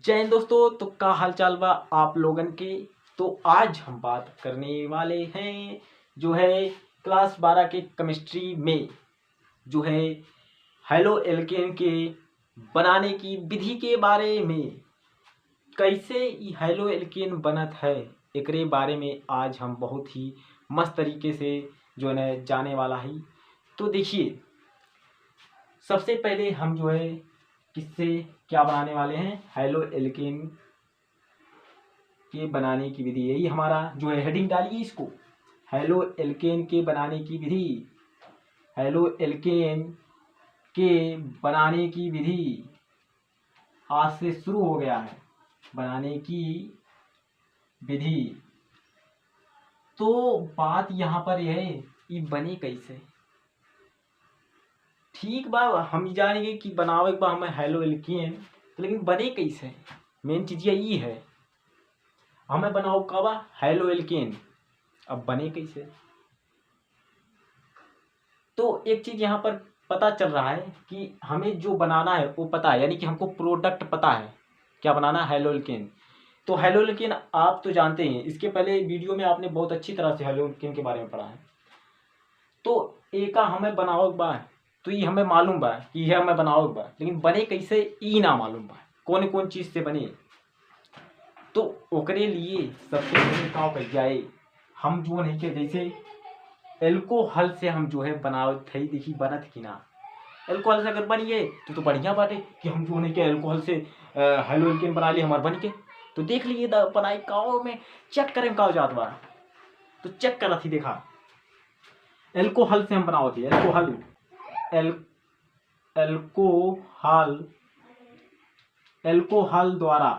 जय हिंद दोस्तों। तो का हाल चाल बा आप लोगन के। तो आज हम बात करने वाले हैं जो है क्लास 12 के केमिस्ट्री में जो है हेलो एल्केन के बनाने की विधि के बारे में। कैसे ई हेलो एल्केन बनत है एकरे बारे में आज हम बहुत ही मस्त तरीके से जो है जाने वाला है। तो देखिए, सबसे पहले हम जो है किससे क्या बनाने वाले हैं, हेलो एल्केन के बनाने की विधि। यही हमारा जो है हेडिंग डालिए इसको, हेलो एल्केन के बनाने की विधि। हेलो एल्केन के बनाने की विधि आज से शुरू हो गया है, बनाने की विधि। तो बात यहाँ पर यह है कि बने कैसे। ठीक बा, हम जानेंगे कि बनावे बा हमें हेलो एल्केन, तो लेकिन बने कैसे, मेन चीज यही है। हमें बनाओ का बा हेलो एल्केन, अब बने कैसे। तो एक चीज यहाँ पर पता चल रहा है कि हमें जो बनाना है वो पता है, यानी कि हमको प्रोडक्ट पता है क्या बनाना है, हेलो एल्केन। तो हेलो एल्केन आप तो जानते हैं, इसके पहले वीडियो में आपने बहुत अच्छी तरह से हेलो एल्केन के बारे में पढ़ा है। तो एका हमें बनाओ बा, तो ये हमें मालूम बा कि यह हमें बनाओ बा, लेकिन बने कैसे ई ना मालूम बा, कौन कौन चीज से बने। तो ओकरे लिए सबसे पहले का कर जाए, हम जो नहीं के जैसे एल्कोहल से हम जो है बनावत है, देखी बनत कि ना। एल्कोहल से अगर बनिए तो बढ़िया बात है कि हम जो नहीं के एल्कोहल से हेलो एल्केन बना लिए हमार बन के। तो देख लीजिए बनाई काओ में चेक करें का जात बा। तो चेक करा थी, देखा एल्कोहल से हम बनाओ थी, एल्कोहल एल्कोहल एल्कोहल द्वारा।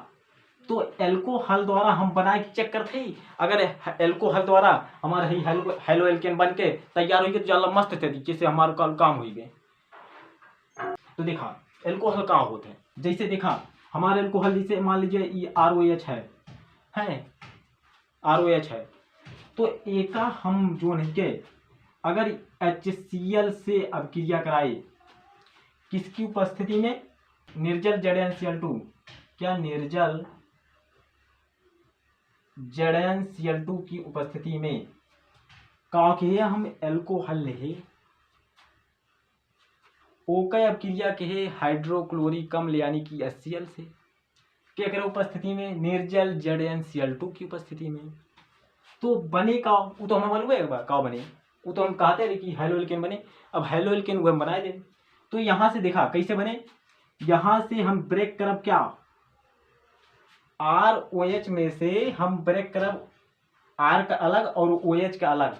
तो एल्कोहल द्वारा हम बना के चेक करते ही, अगर एल्कोहल द्वारा हमारा ही हेलो एल्केन बन के तैयार हुई तो ज्यादा मस्त तरीके से हमारा काम हुई गए। तो देखा एल्कोहल कहाँ होते हैं, जैसे देखा हमारे एल्कोहल जैसे मान लीजिए ये ROH है ROH है। तो एका हम जो नहीं के अगर HCl से अब क्रिया कराए, किसकी उपस्थिति में, निर्जल ZnCl2, क्या निर्जल ZnCl2 की उपस्थिति में का के हम एल्कोहल ले ओके अब क्रिया के हाइड्रोक्लोरिक अम्ल यानी कि HCl से क्या करे उपस्थिति में, निर्जल ZnCl2 की उपस्थिति में। तो बने का वो तो हमें मालूम है का बने, वो तो हम कहते हैं कि हेलो एल्केन बने। अब हेलो एल्केन वो हम बनाए दे। तो यहां से देखा कैसे बने, यहां से हम ब्रेक करब क्या, ROH में से हम ब्रेक करब R का अलग और OH का अलग,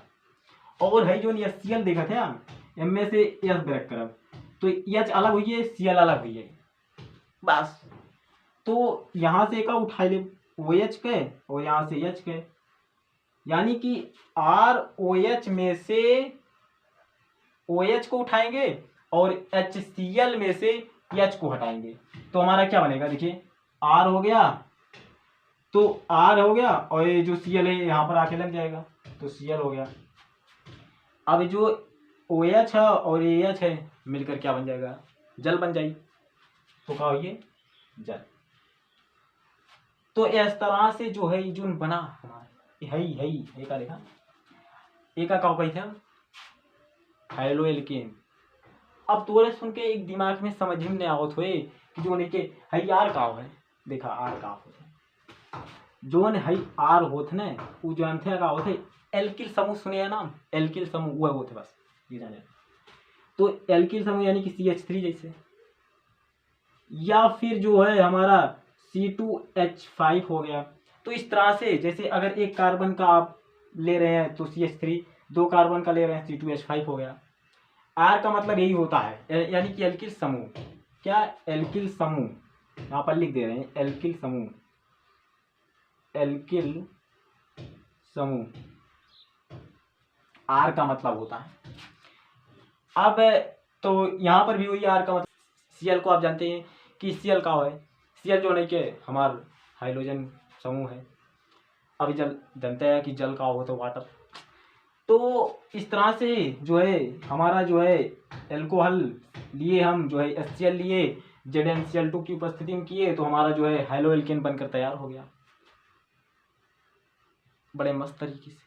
और है जो HCl देखा थे हम M में से S ब्रेक करब, तो H अलग हुई है, Cl अलग हुई है बस। तो यहां से का उठा ले OH के और यहां से H के, यानी कि ROH में से OH को उठाएंगे और HCl में से H को हटाएंगे। तो हमारा क्या बनेगा, देखिए R हो गया, तो R हो गया और ये जो Cl है यहाँ पर आके लग जाएगा, तो Cl हो गया। अब जो OH है और ये H है मिलकर क्या बन जाएगा, जल बन जाएगी। तो क्या होइए, जल। तो इस तरह से जो है जो बना हमारे है एका देखा एका का कही था हेलो एल्केन। अब तोरे सुन के एक दिमाग में समझ में नहीं आवत हुए कि जो नहीं के है यार का है, देखा आर का होता जोन है आर होत ने वो जानते का होते एल्किल समूह, सुने नाम एल्किल समूह वो होते बस ये जाने। तो एल्किल समूह यानी कि CH3 जैसे, या फिर जो है हमारा C2H5 हो गया। तो इस तरह से जैसे अगर एक कार्बन का आप ले रहे हैं तो CH3, दो कार्बन का ले रहे हैं C2H5 हो गया। R का मतलब यही होता है, यानी कि एल्किल समूह। क्या एल्किल समूह, यहाँ पर लिख दे रहे हैं एल्किल समूह, एल्किल समूह R का मतलब होता है। अब तो यहाँ पर भी वही R का मतलब, Cl को आप जानते हैं कि Cl का है, Cl जो नहीं के हमार हाइड्रोजन समूह है। अब जल जानते हैं कि जल का हो तो वाटर। तो इस तरह से जो है हमारा जो है एल्कोहल लिए हम जो है HCl लिए, ZnCl2 की उपस्थिति में किए तो हमारा जो है हेलो एल्केन बनकर तैयार हो गया बड़े मस्त तरीके से।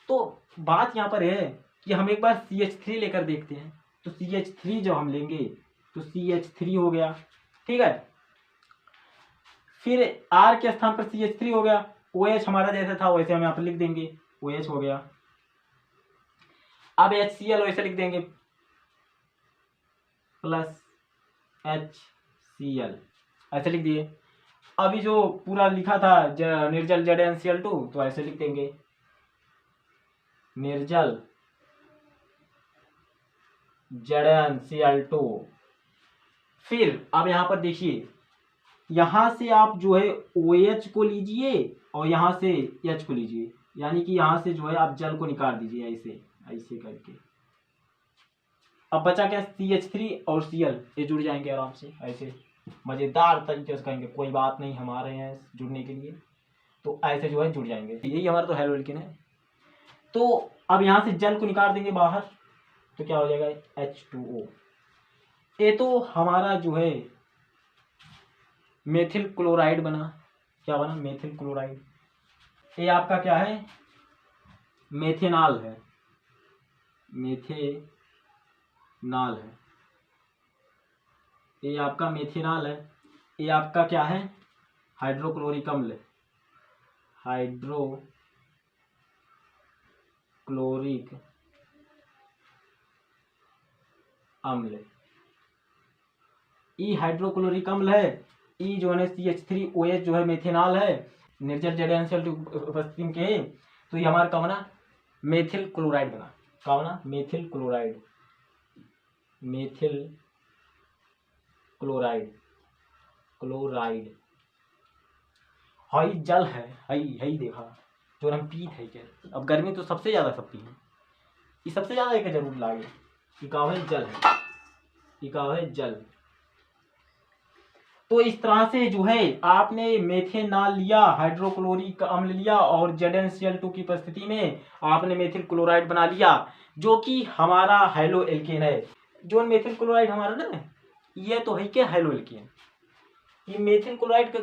तो बात यहाँ पर है कि हम एक बार CH3 लेकर देखते हैं। तो CH3 जब हम लेंगे तो CH3 हो गया, ठीक है। फिर R के स्थान पर CH3 हो गया, OH हमारा जैसा था वैसे हम यहाँ पर लिख देंगे, OH हो गया। अब HCl वैसे लिख देंगे प्लस HCl ऐसे लिख दिए। अभी जो पूरा लिखा था निर्जल ZnCl2 तो ऐसे लिख देंगे निर्जल ZnCl2। फिर अब यहाँ पर देखिए, यहाँ से आप जो है OH को लीजिए और यहाँ से H को लीजिए, यानी कि यहाँ से जो है आप जल को निकाल दीजिए ऐसे ऐसे करके। अब बचा क्या, CH3 और Cl, ये जुड़ जाएंगे आराम से ऐसे मज़ेदार तरीके से कहेंगे, कोई बात नहीं हमारे हैं जुड़ने के लिए, तो ऐसे जो है जुड़ जाएंगे। यही हमारा तो हेलो एल्केन है। तो अब यहाँ से जल को निकाल देंगे बाहर तो क्या हो जाएगा H2O। ये तो हमारा जो है मेथिल क्लोराइड बना। क्या बना, मेथिल क्लोराइड। ये आपका क्या है, मेथेनॉल है, मेथेनॉल है, ये आपका मेथेनॉल है। ये आपका क्या है, हाइड्रोक्लोरिक अम्ल, हाइड्रोक्लोरिक अम्ल। ई हाइड्रोक्लोरिक अम्ल है। ई जो है CH3OH जो है मेथेनॉल है, निर्जल ZnCl2 उपस्थिति के, तो ये हमारा क्या बना, मेथिल क्लोराइड बना। क्या बना, methyl chloride, methyl chloride, chloride. High जल है, हाई देखा जो हम पीत है क्या। अब गर्मी तो सबसे ज्यादा सब पी है, ये सबसे ज्यादा एक जरूर लागे, इकाव है जल है, इकाव है जल। तो इस तरह से जो है आपने मेथेनॉल लिया, हाइड्रोक्लोरिक अम्ल लिया और ZnCl2 की उपस्थिति में आपने मेथिल क्लोराइड बना लिया, जो कि हमारा हेलो एल्केन है। जो मेथिल क्लोराइड हमारा ना, ये तो है क्या हेलो एल्केन। ये मेथिल क्लोराइड का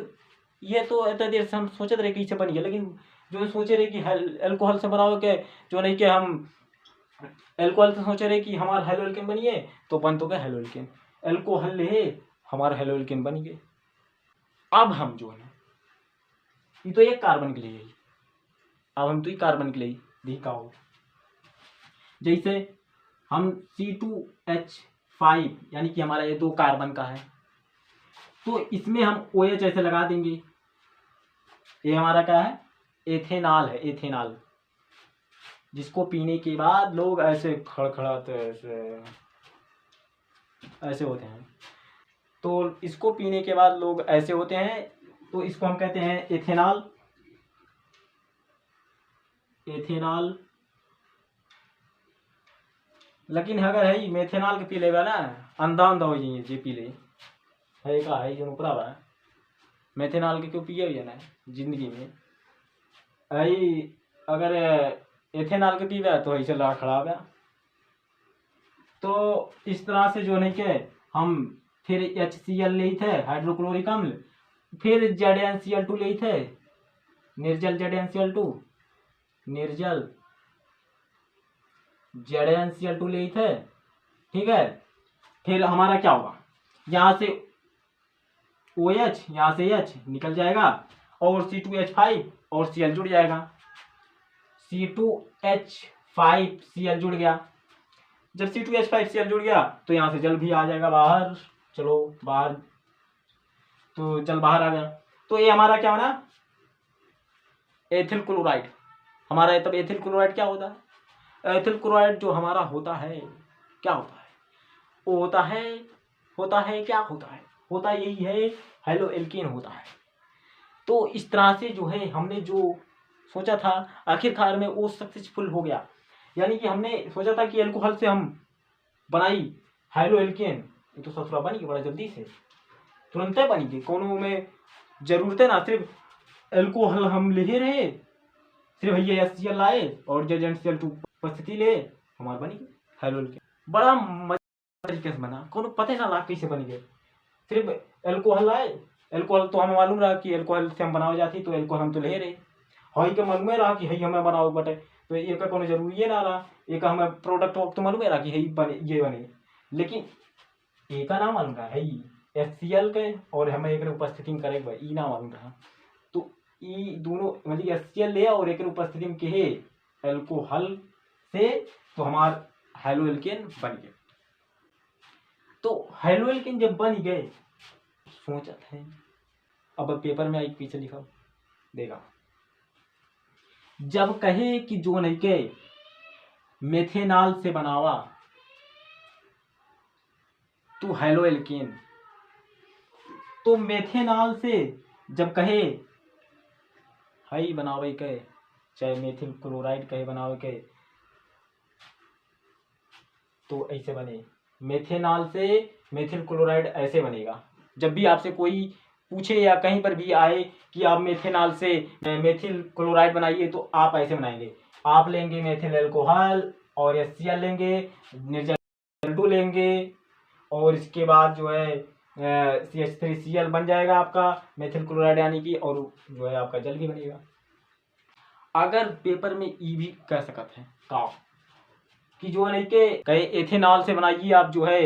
ये तो इतना देर से हम सोचते रहे कि इससे बन गया, लेकिन जो सोचे रहे कि अल्कोहल से बनाओ के, जो नहीं कि हम अल्कोहल से सोचे रहे कि हमारा हेलो एल्केन बनिए, तो बन तो गया हेलो एल्केन। अल्कोहल ले हमारा हेलो एल्केन बन गए। अब हम जो है ये तो एक कार्बन के लिए है, अब हम तो ये कार्बन के लिए देखा हो, जैसे हम C2H5 यानी कि हमारा ये 2 कार्बन का है, तो इसमें हम OH ऐसे लगा देंगे। ये हमारा क्या है, एथेनॉल है, एथेनॉल, जिसको पीने के बाद लोग ऐसे खड़खड़ाते ऐसे ऐसे होते हैं। तो इसको पीने के बाद लोग ऐसे होते हैं, तो इसको हम कहते हैं एथेनॉल, एथेनॉल। लेकिन अगर है मेथेनॉल के पी लेगा ना, अंधा अंधा हो जाइए जे पी ले है का है जो ऊपरा बा मेथेनॉल के क्यों पिए ना जिंदगी में। आई अगर एथेनॉल के पीवे तो ऐसे लड़ा खड़ा गया। तो इस तरह से जो नहीं के हम फिर HCl ले थे, हाइड्रोक्लोरिक अम्ल, फिर ZnCl2 ले थे, निर्जल ZnCl2, निर्जल ZnCl2 ले थे, ठीक है। फिर हमारा क्या होगा, यहाँ से OH, यहाँ से H निकल जाएगा और C2H5 और Cl जुड़ जाएगा, C2H5Cl जुड़ गया। जब C2H5Cl जुड़ गया तो यहाँ से जल भी आ जाएगा बाहर, चलो बाहर, तो जल बाहर आ गया। तो ये हमारा क्या बना, एथिल क्लोराइड हमारा। तब एथिल क्लोराइड क्या होता है, एथिल क्लोराइड जो हमारा होता है क्या होता है, वो होता है क्या होता यही है, हेलो एल्केन होता है। तो इस तरह से जो है हमने जो सोचा था आखिरकार में वो सक्सेसफुल हो गया। यानी कि हमने सोचा था कि अल्कोहल से हम बनाई हेलो एल्केन, ये तो ससुरा बनी बड़ा जल्दी से, तुरंत बनी गई, कोनो में जरूरत है ना, सिर्फ अल्कोहल हम ले रहे, सिर्फ ये HCl लाए और ZnCl2 उपस्थिति ले, हमारा बनी गई हेलो एल्केन। बड़ा मजा तरीके से बना, कोनो पता ना ला कैसे बन गए। सिर्फ एल्कोहल आए, एल्कोहल तो हमें मालूम रहा कि एल्कोहल से हम बनाई जाती, तो एल्कोहल हम तो ले रहे, हई के मालूम रहा कि हई हमें बनाओ बटे, तो ये का कोनो जरूरी ये ना रहा, एक हमें प्रोडक्ट तो मालूम रहा कि हई बने ये बने, लेकिन एक ना मालूम रहा है HCl के और हमें एक उपस्थिति में करे ई ना मालूम रहा, तो ई दोनों मतलब HCl ले और एक उपस्थिति में के एल्कोहल से तो हमार हेलो एल्केन बन गए। तो हेलो एल्केन जब बन गए सोचत है, अब पेपर में आई पीछे लिखा देगा, जब कहे कि जो नहीं के मेथेनॉल से बनावा तो हेलो एल्केन, तो मेथेनॉल से जब कहे हई बनावे के, चाहे मेथिल क्लोराइड कहे बनावे के, तो ऐसे बने मेथेनॉल से मेथिल क्लोराइड ऐसे बनेगा। जब भी आपसे कोई पूछे या कहीं पर भी आए कि आप मेथेनॉल से मेथिल क्लोराइड बनाइए, तो आप ऐसे बनाएंगे, आप लेंगे मेथिल अल्कोहल और HCl लेंगे, निर्जल 2 लेंगे और इसके बाद जो है CH3Cl बन जाएगा आपका मेथिल क्लोराइड यानी कि, और जो है आपका जल भी बनेगा। अगर पेपर में ई भी कह सकते हैं का कि जो है नहीं के कहे एथेनॉल से बनाइए आप जो है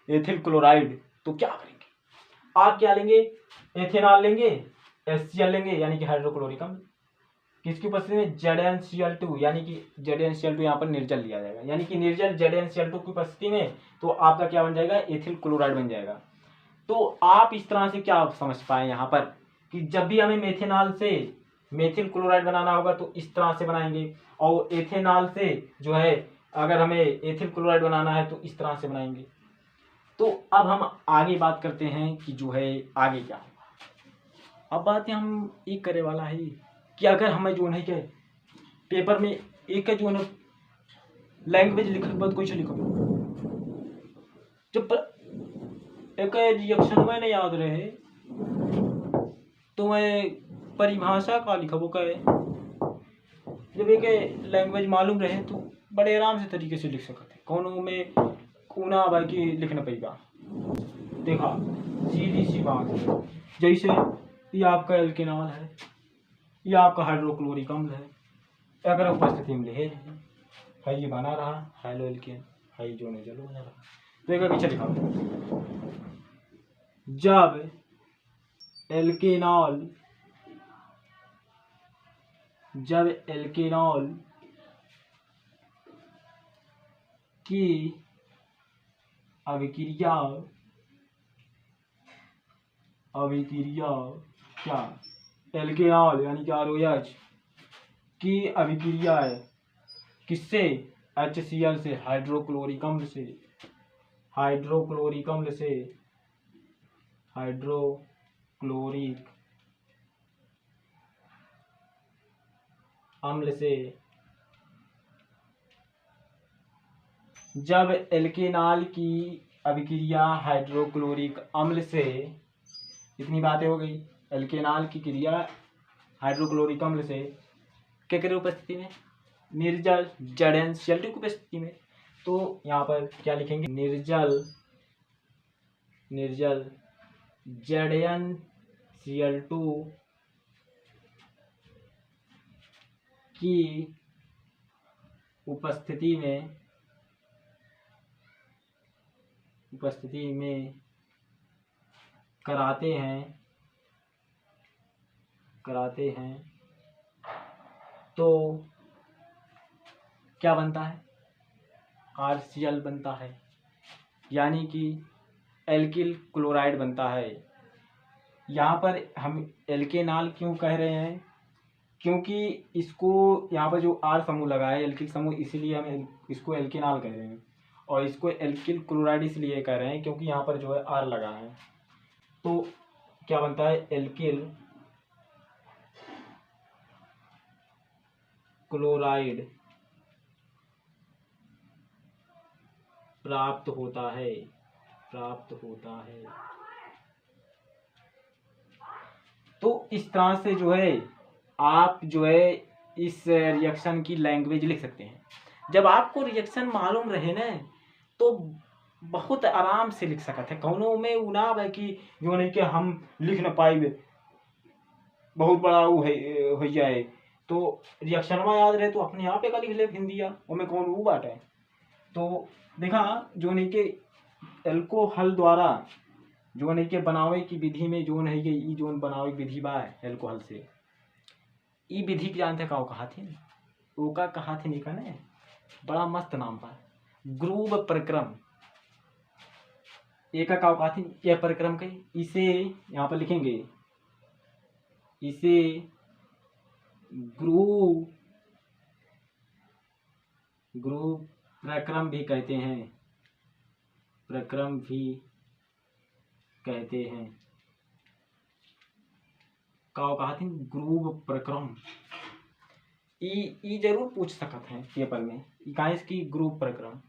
एथिल क्लोराइड, तो क्या करेंगे, आप क्या लेंगे, एथेनॉल लेंगे, HCl लेंगे यानी कि हाइड्रोक्लोरिक अम्ल, किसकी उपस्थिति में ZnCl2 यानी कि ZnCl2 यहाँ पर निर्जल लिया जाएगा, यानी कि निर्जल ZnCl2 की उपस्थिति में तो आपका क्या बन जाएगा, एथिल क्लोराइड बन जाएगा। तो आप इस तरह से क्या समझ पाए यहाँ पर कि जब भी हमें मेथेनॉल से मेथिल क्लोराइड बनाना होगा तो इस तरह से बनाएंगे, और एथेनॉल से जो है अगर हमें एथिल क्लोराइड बनाना है तो इस तरह से बनाएंगे। तो अब हम आगे बात करते हैं कि जो है आगे क्या होगा। अब बात हम एक करे वाला है कि अगर हमें जो नहीं कहे पेपर में एक जो है लैंग्वेज लिखने के बाद कुछ लिखो, जब एक रिएक्शन में नहीं याद रहे तो मैं परिभाषा का लिखबो कहे, जब एक लैंग्वेज मालूम रहे तो बड़े आराम से तरीके से लिख सकते, कौन में कोना भाई की लिखना पड़ेगा। देखा सीधी सी बात है, जैसे ये आपका एल्केनॉल है, ये आपका हाइड्रोक्लोरिक अम्ल है, अगर उपस्थिति में ले है ये बना रहा हेलो एल्केन, है जो नहीं जलो बना रहा, तो एक पीछे लिखा जब एल्केनॉल की अभिक्रिया क्या, एल्केनॉल यानी कि ROH की अभिक्रिया है किससे, HCl से, हाइड्रोक्लोरिक अम्ल से, हाइड्रोक्लोरिक अम्ल से, जब एल्केनॉल की अभिक्रिया हाइड्रोक्लोरिक अम्ल से, इतनी बातें हो गई, एल्केनॉल की क्रिया हाइड्रोक्लोरिक अम्ल से क्या उपस्थिति में, निर्जल ZnCl2 की उपस्थिति में, तो यहाँ पर क्या लिखेंगे, निर्जल ZnCl2 की उपस्थिति में कराते हैं तो क्या बनता है, RCl बनता है, यानी कि एल्किल क्लोराइड बनता है। यहाँ पर हम एल्केनॉल क्यों कह रहे हैं, क्योंकि इसको यहाँ पर जो R समूह लगा है एल्किल समूह, इसीलिए हम इसको एल्केनॉल कह रहे हैं, और इसको एल्किल क्लोराइड इसलिए कह रहे हैं क्योंकि यहाँ पर जो है R लगा है। तो क्या बनता है, एल्किल क्लोराइड प्राप्त होता है। तो इस तरह से जो है आप जो है इस रिएक्शन की लैंग्वेज लिख सकते हैं। जब आपको रिएक्शन मालूम रहे ना तो बहुत आराम से लिख सकत है। कौनो में उ ना है कि जो नहीं कि हम लिख न पाइबे, बहुत बड़ा वो है हो जाए। तो रिएक्शनवा याद रहे तो अपने आप एक लिख ले हिंदिया, ओमे कौन वो बात है। तो देखा जो नहीं के एल्कोहल द्वारा जो नहीं के बनावे की विधि में जो नहीं के ई जोन बनावे की विधि बा एल्कोहल से, ई विधि के जानते का कहा थी, ओका कहा थी निका ने, बड़ा मस्त नाम बा, ग्रूव प्रक्रम। एक का कहा थी यह प्रक्रम के, इसे यहाँ पर लिखेंगे, इसे ग्रूव ग्रूव प्रक्रम भी कहते हैं, प्रक्रम भी कहते हैं। का कहा थी ग्रूव प्रक्रम, ई जरूर पूछ सकत हैं पेपर में, इकाइस की ग्रुप प्रक्रम।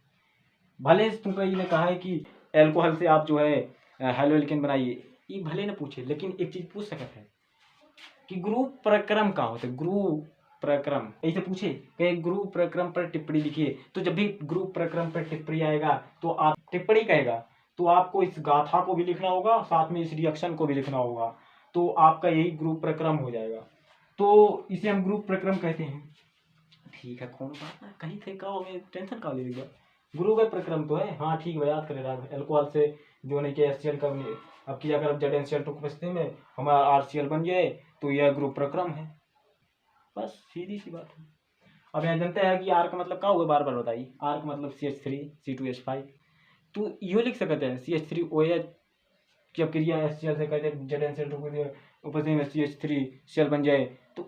भले तुमको ये ने कहा है कि एल्कोहल से आप जो है हेलोल्केन बनाइए, ये भले न पूछे, लेकिन एक चीज पूछ सकत है कि ग्रुप प्रक्रम का होता है। ग्रुप प्रक्रम ऐसे पूछे कि ग्रुप प्रक्रम पर टिप्पणी लिखिए, तो जब भी ग्रुप प्रक्रम पर टिप्पणी आएगा तो आप टिप्पणी कहेगा तो आपको इस गाथा को भी लिखना होगा, साथ में इस रिएक्शन को भी लिखना होगा, तो आपका यही ग्रुप प्रक्रम हो जाएगा। तो इसे हम ग्रुप प्रक्रम कहते हैं। ठीक है, कौन बात ना कहीं थे का में टेंशन का ले लिया, ग्रुप प्रक्रम तो है। हाँ ठीक है, याद करे रहा एल्कोहल से जो नहीं कि HCl का अब किया कर ZnCl2 की उपस्थिति में हमारा RCl बन जाए तो यह ग्रुप प्रक्रम है, बस सीधी सी बात है। अब यहाँ जानते हैं कि आर का मतलब क्या होगा, बार बार बताइए। आर का मतलब CH3C2H5, तो यो लिख सकते हैं CH3OH की अब क्रिया HCl से कहते हैं ZnCl2 की उपस्थिति में CH3Cl बन जाए तो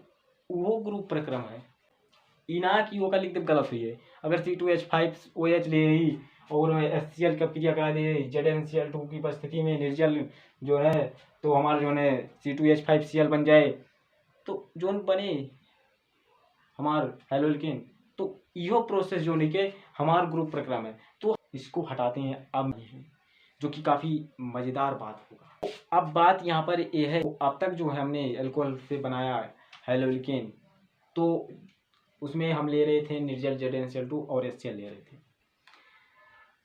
वो ग्रुप प्रक्रम है। इना की वो का लिख दे गलत हुई है। अगर C2H5OH ले ही और HCl का क्रिया करा दे ZnCl2 की उपस्थिति में निर्जल जो है, तो हमारा जो है C2H5Cl बन जाए तो जोन बने हमार हेलोल्केन, तो यो प्रोसेस जो नहीं के हमार ग्रुप प्रक्रम है। तो इसको हटाते हैं अब, जो कि काफ़ी मज़ेदार बात होगा। तो अब बात यहाँ पर ये है, अब तक जो है हमने एल्कोहल से बनाया हेलोल्केन, तो उसमें हम ले रहे थे निर्जल ZnCl2 और HCl ले रहे थे।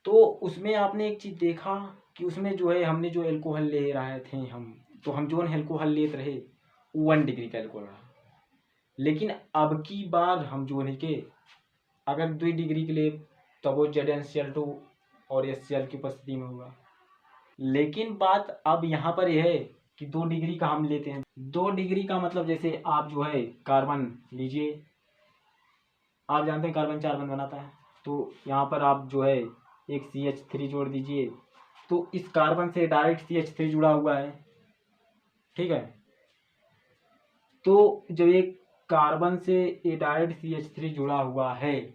तो उसमें आपने एक चीज़ देखा कि उसमें जो है हमने जो एल्कोहल ले रहे थे हम, तो हम जो एल्कोहल लेते रहे 1 डिग्री का एल्कोहल रहा। लेकिन अब की बार हम जो है कि अगर 2 डिग्री के लिए तो वो ZnCl2 और HCl की उपस्थिति में होगा। लेकिन बात अब यहाँ पर यह है कि 2 डिग्री का हम लेते हैं। 2 डिग्री का मतलब जैसे आप जो है कार्बन लीजिए, आप जानते हैं कार्बन 4 बंध बनाता है, तो यहाँ पर आप जो है एक CH3 जोड़ दीजिए, तो इस कार्बन से डायरेक्ट CH3 जुड़ा हुआ है, ठीक है। तो जब एक कार्बन से ये डायरेक्ट CH3 जुड़ा हुआ है,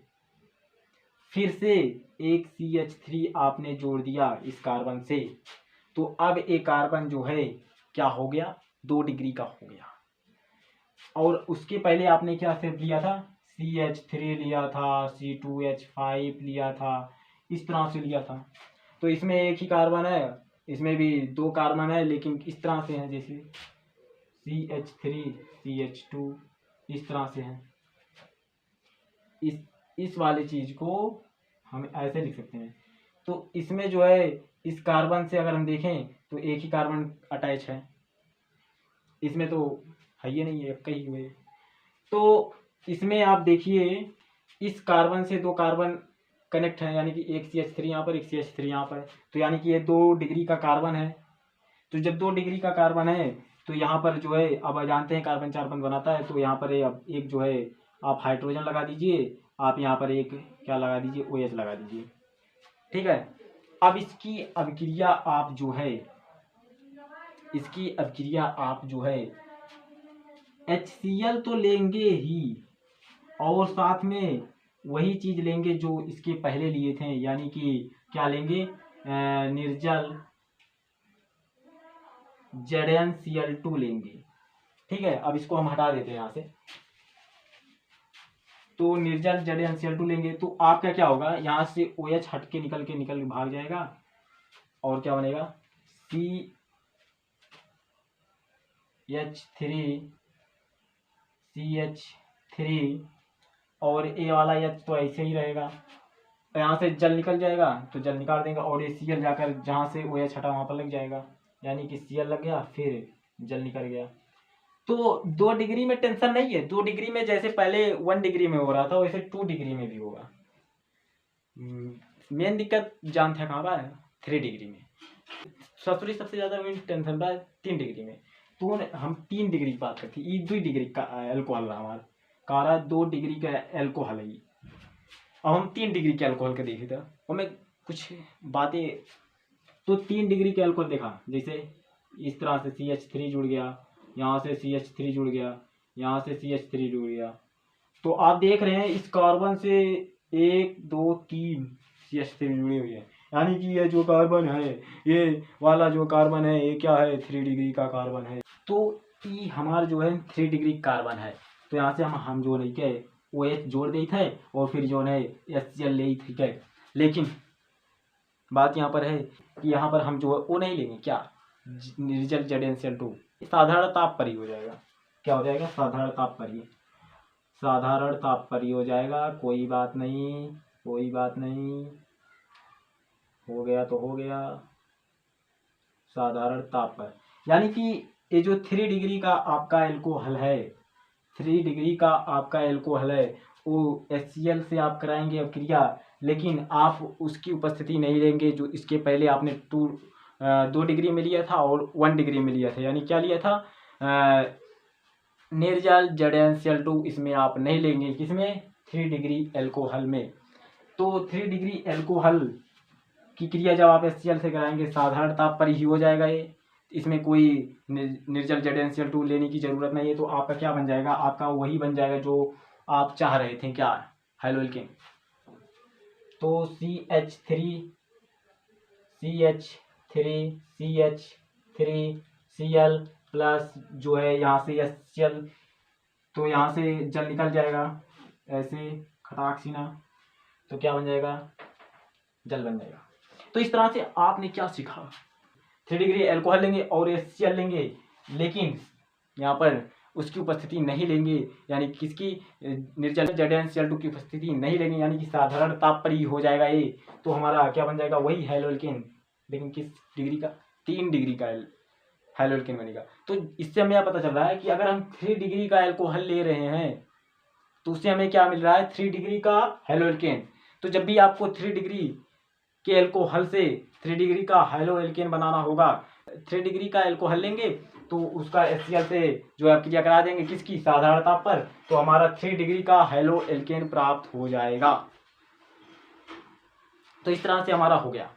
फिर से एक CH3 आपने जोड़ दिया इस कार्बन से, तो अब एक कार्बन जो है क्या हो गया, 2 डिग्री का हो गया। और उसके पहले आपने क्या स्टेप लिया था, CH3 लिया था, C2H5 लिया था, इस तरह से लिया था। तो इसमें एक ही कार्बन है, इसमें भी 2 कार्बन है, लेकिन इस तरह से है जैसे CH3 CH2 इस तरह से है। इस वाली चीज को हम ऐसे लिख सकते हैं। तो इसमें जो है इस कार्बन से अगर हम देखें तो एक ही कार्बन अटैच है, इसमें तो है ही नहीं है, एक ही हुए। तो इसमें आप देखिए इस कार्बन से 2 कार्बन कनेक्ट है, यानी कि एक CH3 यहाँ पर, एक CH3 यहाँ पर, तो यानी कि ये 2 डिग्री का कार्बन है। तो जब 2 डिग्री का कार्बन है तो यहाँ पर जो है, अब जानते हैं कार्बन 4 बंध बनाता है, तो यहाँ पर अब एक जो है आप हाइड्रोजन लगा दीजिए, आप यहाँ पर एक क्या लगा दीजिए, OH लगा दीजिए, ठीक है। अब इसकी अभिक्रिया आप जो है, इसकी अभिक्रिया आप जो है HCl तो लेंगे ही, और साथ में वही चीज लेंगे जो इसके पहले लिए थे, यानी कि क्या लेंगे, निर्जल ZnCl2 लेंगे, ठीक है। अब इसको हम हटा देते हैं यहाँ से, तो निर्जल ZnCl2 लेंगे, तो आपका क्या होगा, यहाँ से OH हट के निकल के भाग जाएगा, और क्या बनेगा CH3 और ए वाला H तो ऐसे ही रहेगा, यहाँ से जल निकल जाएगा तो जल निकाल देंगे, और ये Cl जाकर जहाँ से OH हटा वहाँ पर लग जाएगा, यानी कि Cl लग गया, फिर जल निकल गया। तो 2 डिग्री में टेंशन नहीं है। 2 डिग्री में जैसे पहले 1 डिग्री में हो रहा था वैसे 2 डिग्री में भी होगा। मेन दिक्कत जानते हैं कहाँ पर है? 3 डिग्री में। सबसे ज़्यादा मेन टेंशन रहा है 3 डिग्री में। तो हम 3 डिग्री की बात करते हैं, 2 डिग्री का एल्कोहल रहा हमारा, कारा 2 डिग्री का एल्कोहल है। अब हम 3 डिग्री के अल्कोहल का देखे था, और मैं कुछ बातें, तो 3 डिग्री के अल्कोहल देखा, जैसे इस तरह से CH3 जुड़ गया, यहाँ से CH3 जुड़ गया, यहाँ से CH3 जुड़ गया। तो आप देख रहे हैं इस कार्बन से 1 2 3 CH3 जुड़ी हुई है, यानी कि ये जो कार्बन है, ये वाला जो कार्बन है, ये क्या है? 3 डिग्री का कार्बन है। तो ये हमारा जो है 3 डिग्री कार्बन है। तो यहाँ से हम जो नहीं क्या OH जोड़ दी थे, और फिर जो है HCl ले थी क्या। लेकिन बात यहाँ पर है कि यहाँ पर हम जो है वो नहीं लेंगे, क्या? निर्जल ZnCl2 साधारण ताप पर ही हो जाएगा। क्या हो जाएगा? साधारण ताप पर ही, साधारण ताप पर ही हो जाएगा। कोई बात नहीं, कोई बात नहीं, हो गया तो हो गया, साधारण ताप पर। यानी कि ये जो 3 डिग्री का आपका एल्कोहल है, 3 डिग्री का आपका एल्कोहल है, वो HCl से आप कराएंगे अब क्रिया, लेकिन आप उसकी उपस्थिति नहीं लेंगे जो इसके पहले आपने 2 डिग्री में लिया था और 1 डिग्री में लिया था। यानी क्या लिया था? निर्जल ZnCl2 इसमें आप नहीं लेंगे, किसमें? 3 डिग्री एल्कोहल में। तो 3 डिग्री एल्कोहल की क्रिया जब आप HCl से कराएंगे साधारण ताप पर ही हो जाएगा ये, इसमें कोई निर्जल ZnCl2 लेने की ज़रूरत नहीं है। तो आपका क्या बन जाएगा? आपका वही बन जाएगा जो आप चाह रहे थे, क्या? हैलोल्केन। तो CH3CH3Cl प्लस जो है यहाँ से HCl, तो यहाँ से जल निकल जाएगा ऐसे खटाक सीना, तो क्या बन जाएगा? जल बन जाएगा। तो इस तरह से आपने क्या सीखा? 3 डिग्री एल्कोहल लेंगे और HCl लेंगे, लेकिन यहाँ पर उसकी उपस्थिति नहीं लेंगे, यानी किसकी? निर्जल ZnCl2 की उपस्थिति नहीं लेंगे, यानी कि साधारण ताप पर ही हो जाएगा ये। तो हमारा क्या बन जाएगा? वही हैलोल्केन, लेकिन किस डिग्री का? 3 डिग्री का हैलोल्केन बनेगा। तो इससे हमें पता चल रहा है कि अगर हम 3 डिग्री का एल्कोहल ले रहे हैं तो उससे हमें क्या मिल रहा है? 3 डिग्री का हैलोल्केन। तो जब भी आपको 3 डिग्री के एल्कोहल से 3 डिग्री का हैलोएल्केन बनाना होगा, 3 डिग्री का एल्कोहल लेंगे तो उसका HCl से जो है क्रिया करा देंगे, किसकी? साधारण ताप पर, तो हमारा 3 डिग्री का हैलोएल्केन प्राप्त हो जाएगा। तो इस तरह से हमारा हो गया।